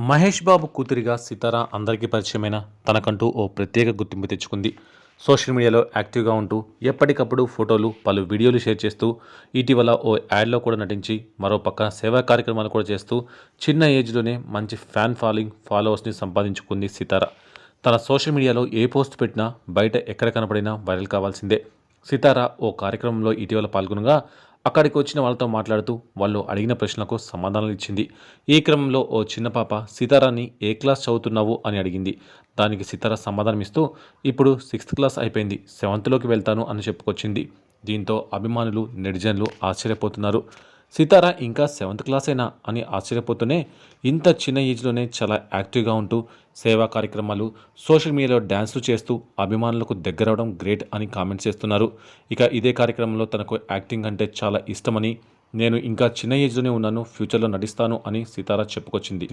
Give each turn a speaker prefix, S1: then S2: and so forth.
S1: మహేష్ బాబు కూతురిగా సితార అందరికీ పరిచయమైన తనకంటూ ఓ ప్రత్యేక గుర్తింపు తెచ్చుకుంది. సోషల్ మీడియాలో యాక్టివ్గా ఉంటూ ఎప్పటికప్పుడు ఫోటోలు, పలు వీడియోలు షేర్ చేస్తూ ఇటీవల ఓ యాడ్లో కూడా నటించి మరోపక్క సేవా కార్యక్రమాలు కూడా చేస్తూ చిన్న ఏజ్లోనే మంచి ఫ్యాన్ ఫాలోవర్స్ని సంపాదించుకుంది సితార. తన సోషల్ మీడియాలో ఏ పోస్ట్ పెట్టినా బయట ఎక్కడ కనపడినా వైరల్ కావాల్సిందే. సితార ఓ కార్యక్రమంలో ఇటీవల పాల్గొనగా అక్కడికి వచ్చిన వాళ్ళతో మాట్లాడుతూ వాళ్ళు అడిగిన ప్రశ్నలకు సమాధానాలు ఇచ్చింది. ఈ క్రమంలో ఓ చిన్న పాప సితారాని ఏ క్లాస్ చదువుతున్నావు అని అడిగింది. దానికి సితార సమాధానం ఇస్తూ ఇప్పుడు 6th క్లాస్ అయిపోయింది, 7th వెళ్తాను అని చెప్పుకొచ్చింది. దీంతో అభిమానులు, నెటిజన్లు ఆశ్చర్యపోతున్నారు. సితార ఇంకా 7th క్లాసేనా అని ఆశ్చర్యపోతూనే ఇంత చిన్న ఏజ్లోనే చాలా యాక్టివ్గా ఉంటూ సేవా కార్యక్రమాలు, సోషల్ మీడియాలో డ్యాన్సులు చేస్తూ అభిమానులకు దగ్గరవడం గ్రేట్ అని కామెంట్స్ చేస్తున్నారు. ఇక ఇదే కార్యక్రమంలో తనకు యాక్టింగ్ అంటే చాలా ఇష్టమని, నేను ఇంకా చిన్న ఏజ్లోనే ఉన్నాను, ఫ్యూచర్లో నటిస్తాను అని సితార చెప్పుకొచ్చింది.